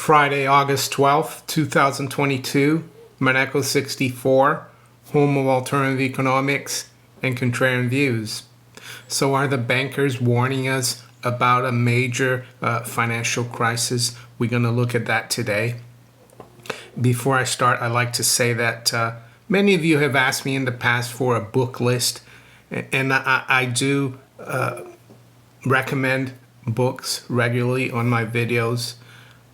Friday, August 12th, 2022, Monaco 64, home of alternative economics and contrarian views. So are the bankers warning us about a major financial crisis? We're going to look at that today. Before I start, I'd like to say that many of you have asked me in the past for a book list, and I do recommend books regularly on my videos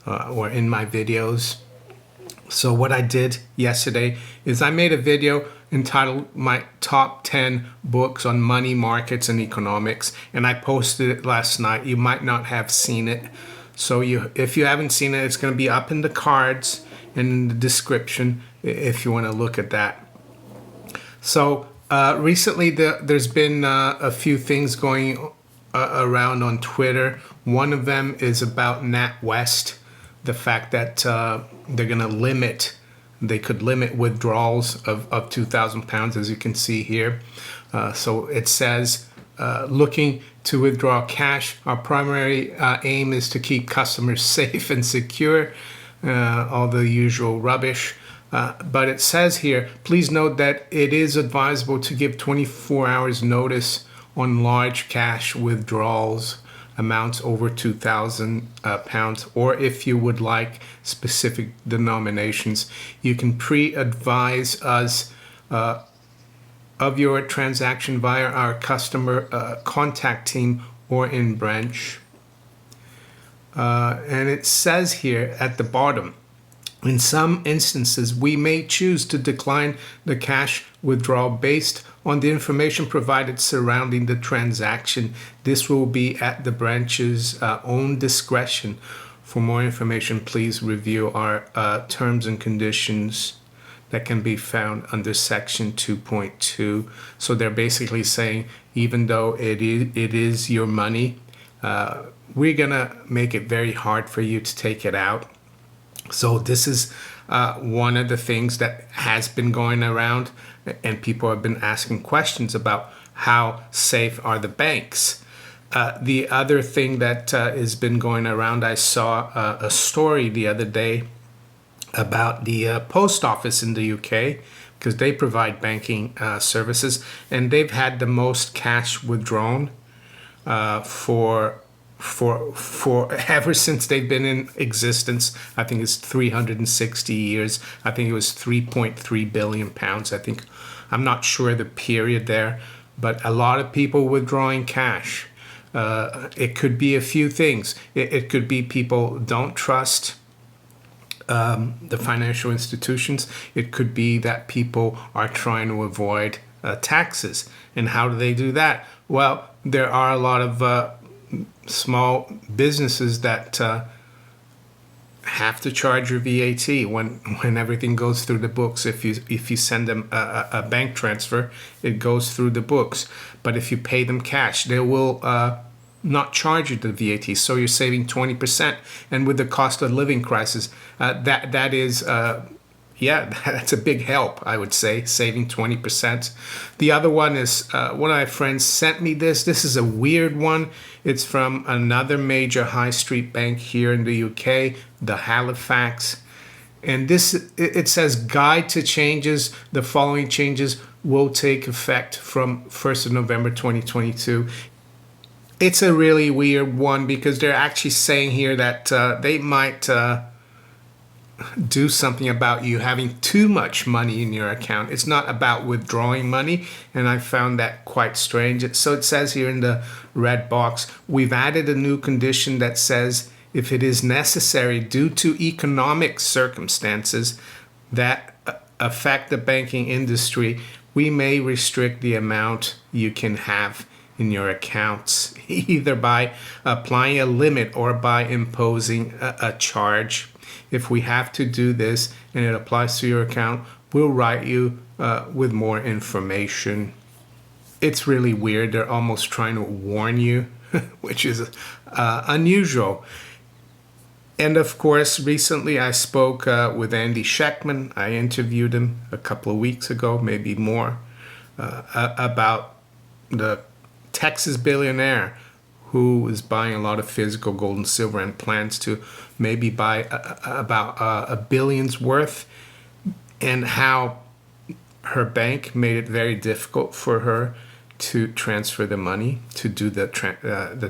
or in my videos. So what I did yesterday is I made a video entitled my top 10 books on money markets and economics, and I posted it last night. You might not have seen it. So if you haven't seen it, it's going to be up in the cards and in the description if you want to look at that. So recently there's been a few things going around on Twitter. One of them is about NatWest, the fact that they're going to they could limit withdrawals of 2,000 pounds, as you can see here. So it says, looking to withdraw cash, our primary aim is to keep customers safe and secure, all the usual rubbish. But it says here, please note that it is advisable to give 24 hours notice on large cash withdrawals amounts over 2,000 pounds, or if you would like specific denominations, you can pre-advise us of your transaction via our customer contact team or in branch. And it says here at the bottom, in some instances, we may choose to decline the cash withdrawal based on the information provided surrounding the transaction. This will be at the branch's own discretion. For more information, please review our terms and conditions that can be found under section 2.2. So they're basically saying, even though it is your money, we're gonna make it very hard for you to take it out. So this is one of the things that has been going around, and people have been asking questions about how safe are the banks. The other thing that has been going around, I saw a story the other day about the post office in the UK, because they provide banking services, and they've had the most cash withdrawn for ever since they've been in existence. I think it's 360 years. I think it was 3.3 billion pounds. I'm not sure the period there, but a lot of people withdrawing cash. It could be a few things. It could be people don't trust the financial institutions. It could be that people are trying to avoid taxes. And how do they do that? Well, there are a lot of small businesses that have to charge your VAT when everything goes through the books. If you send them a bank transfer, it goes through the books. But if you pay them cash, they will not charge you the VAT. So you're saving 20%. And with the cost of living crisis, that is that's a big help, I would say, saving 20%. The other one is, one of my friends sent me this. This is a weird one. It's from another major high street bank here in the UK, the Halifax. And it says, guide to changes. The following changes will take effect from 1st of November 2022. It's a really weird one because they're actually saying here that they might do something about you having too much money in your account. It's not about withdrawing money, and I found that quite strange. So it says here in the red box, we've added a new condition that says if it is necessary due to economic circumstances that affect the banking industry, we may restrict the amount you can have in your accounts, either by applying a limit or by imposing a charge. If we have to do this and it applies to your account, we'll write you with more information. It's really weird. They're almost trying to warn you, which is unusual. And of course, recently I spoke with Andy Sheckman. I interviewed him a couple of weeks ago, maybe more, about the Texas billionaire who is buying a lot of physical gold and silver and plans to maybe buy about a billion's worth, and how her bank made it very difficult for her to transfer the money, to do the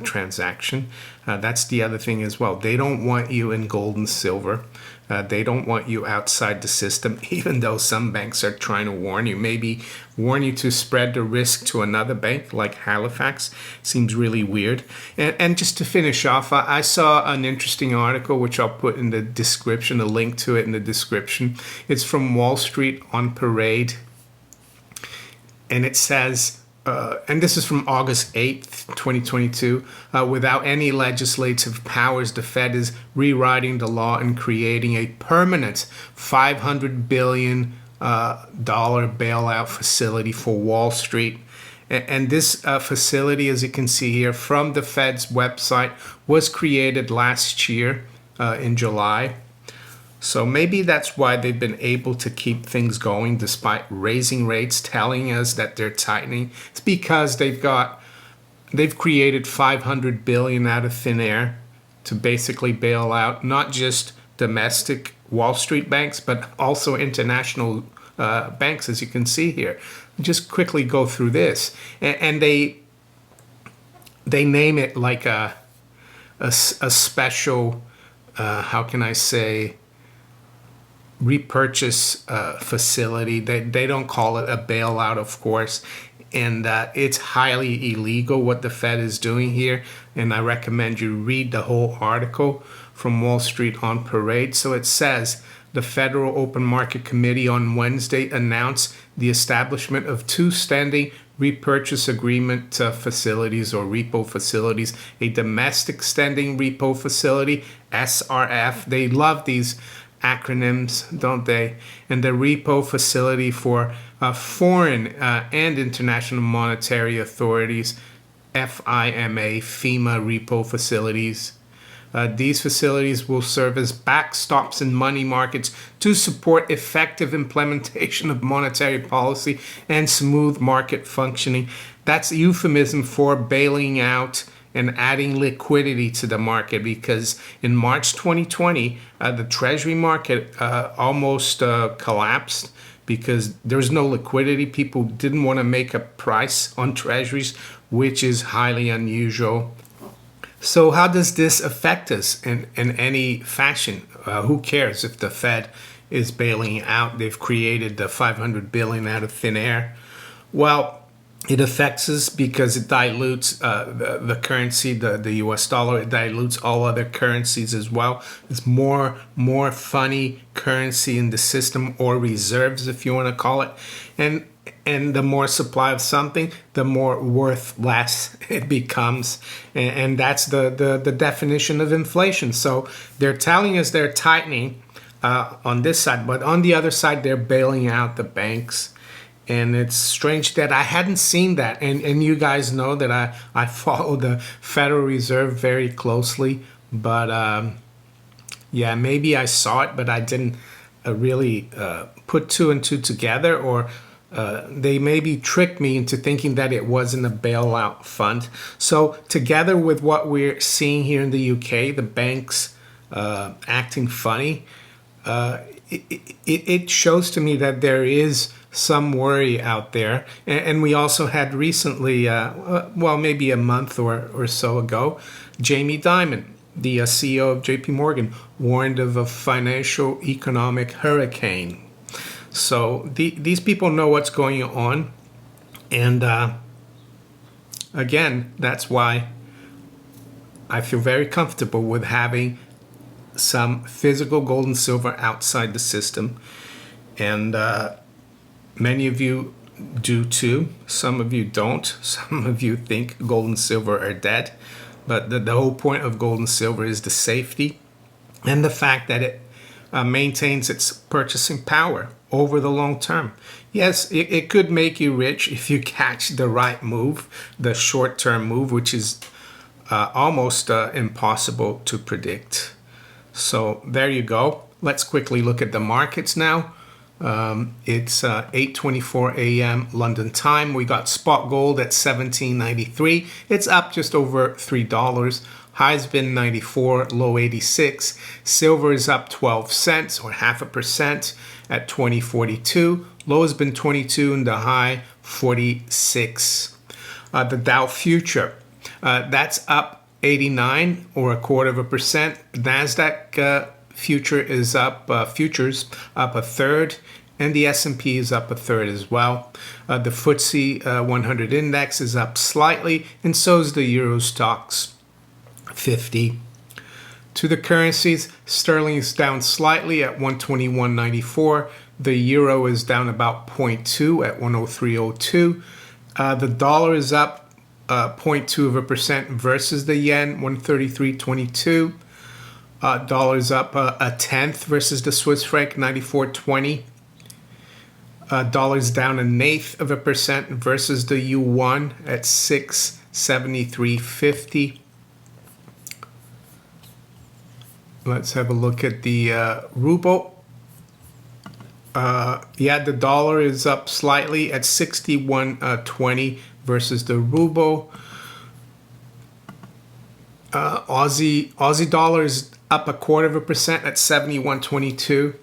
transaction. That's the other thing as well. They don't want you in gold and silver. They don't want you outside the system, even though some banks are trying to warn you, maybe warn you to spread the risk to another bank like Halifax. Seems really weird. And just to finish off, I saw an interesting article, which I'll put in the description, a link to it in the description. It's from Wall Street on Parade. And it says, and this is from August 8th, 2022, without any legislative powers, the Fed is rewriting the law and creating a permanent $500 billion bailout facility for Wall Street. And this facility, as you can see here, from the Fed's website, was created last year in July. So maybe that's why they've been able to keep things going despite raising rates, telling us that they're tightening. It's because they've created $500 billion out of thin air to basically bail out not just domestic Wall Street banks, but also international banks, as you can see here. Just quickly go through this, and they name it like a special, how can I say, repurchase facility. They don't call it a bailout, of course, and it's highly illegal what the Fed is doing here, and I recommend you read the whole article from Wall Street on Parade. So it says the Federal Open Market Committee on Wednesday announced the establishment of two standing repurchase agreement facilities, or repo facilities, a domestic standing repo facility, SRF. They love these acronyms, don't they? And the repo facility for foreign and international monetary authorities, FEMA repo facilities. These facilities will serve as backstops in money markets to support effective implementation of monetary policy and smooth market functioning. That's a euphemism for bailing out and adding liquidity to the market, because in March 2020, the Treasury market almost collapsed because there was no liquidity. People didn't want to make a price on Treasuries, which is highly unusual. So how does this affect us in any fashion? Who cares if the Fed is bailing out? They've created the $500 billion out of thin air. Well, it affects us because it dilutes the currency, the US dollar. It dilutes all other currencies as well. It's more funny currency in the system, or reserves, if you want to call it. And the more supply of something, the more worth less it becomes. And that's the definition of inflation. So they're telling us they're tightening on this side, but on the other side, they're bailing out the banks. And it's strange that I hadn't seen that. And you guys know that I follow the Federal Reserve very closely. But yeah, maybe I saw it, but I didn't really put two and two together, or they maybe tricked me into thinking that it wasn't a bailout fund. So together with what we're seeing here in the UK, the banks acting funny, it shows to me that there is some worry out there. And we also had recently, well, maybe a month or so ago, Jamie Dimon, the CEO of JP Morgan, warned of a financial economic hurricane. So these people know what's going on. And again, that's why I feel very comfortable with having some physical gold and silver outside the system. And many of you do too. Some of you don't. Some of you think gold and silver are dead. But the whole point of gold and silver is the safety and the fact that it maintains its purchasing power over the long term. Yes, it could make you rich if you catch the right move, the short-term move, which is almost impossible to predict. So there you go. Let's quickly look at the markets now. It's 8:24 a.m. London time. We got spot gold at $17.93. It's up just over $3. High's been 94, low 86. Silver is up 12 cents or 0.5% at 20.42. Low has been 22 and the high 46. The Dow future, that's up 89 or 0.25%. Nasdaq future is up, futures up 1/3, and the S&P is up 1/3 as well. The FTSE 100 index is up slightly, and so is the Euro Stoxx 50. To the currencies, sterling is down slightly at 121.94. The euro is down about 0.2 at 103.02. The dollar is up 0.2% versus the yen, 133.22. Dollar is up a tenth versus the Swiss franc, 94.20. Dollar is down 1/8% versus the yuan at 673.50. Let's have a look at the ruble. The dollar is up slightly at 61.20 versus the ruble. Aussie dollar is up 0.25% at 71.22.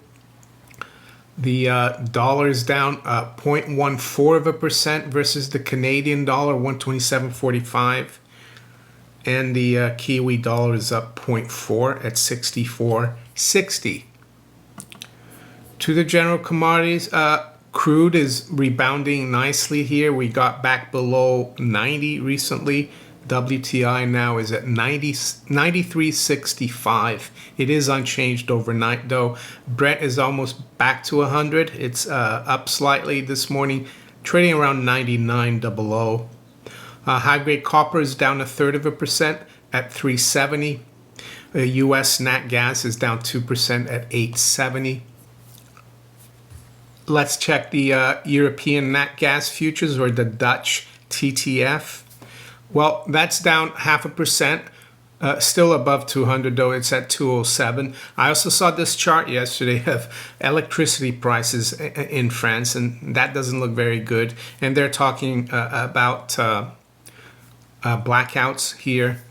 The dollar is down 0.14% versus the Canadian dollar, 127.45. And the Kiwi dollar is up 0.4 at 64.60. To the general commodities, crude is rebounding nicely here. We got back below 90 recently. WTI now is at 93.65. It is unchanged overnight though. Brent is almost back to 100. It's up slightly this morning, trading around 99.00. High-grade copper is down 1/3% at 370. U.S. nat gas is down 2% at 870. Let's check the European nat gas futures, or the Dutch TTF. Well, that's down 0.5%. Still above 200 though. It's at 207. I also saw this chart yesterday of electricity prices in France, and that doesn't look very good. And they're talking about blackouts here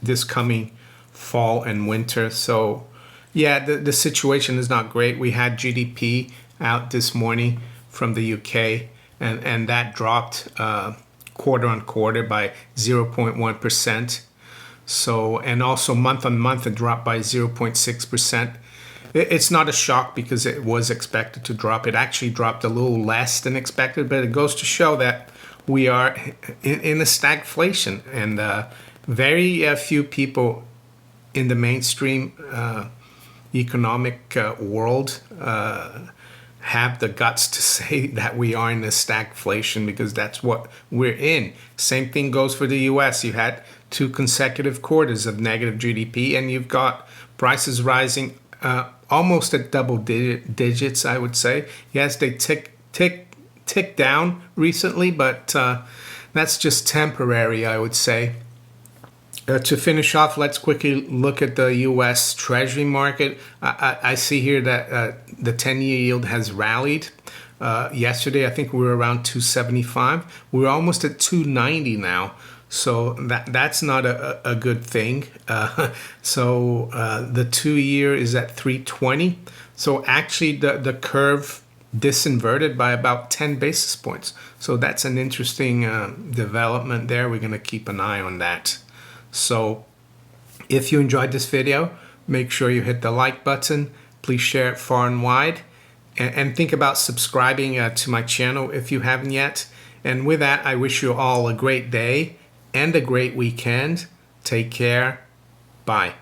this coming fall and winter. So yeah, the situation is not great. We had GDP out this morning from the UK, and that dropped quarter on quarter by 0.1%. So, and also month on month it dropped by 0.6%. It's not a shock because it was expected to drop. It actually dropped a little less than expected, but it goes to show that we are in a stagflation, and very few people in the mainstream economic world have the guts to say that we are in a stagflation, because that's what we're in. Same thing goes for the US. You had 2 consecutive quarters of negative GDP, and you've got prices rising almost at double digits, I would say. Yes, they tick down recently, but that's just temporary, I would say. To finish off, let's quickly look at the U.S. Treasury market. I see here that the 10-year yield has rallied. Yesterday, I think we were around 275. We're almost at 290 now. So that's not a good thing. So the 2-year is at 320. So actually the curve disinverted by about 10 basis points. So that's an interesting development there. We're going to keep an eye on that. So if you enjoyed this video, make sure you hit the like button. Please share it far and wide. And think about subscribing to my channel if you haven't yet. And with that, I wish you all a great day and a great weekend. Take care. Bye.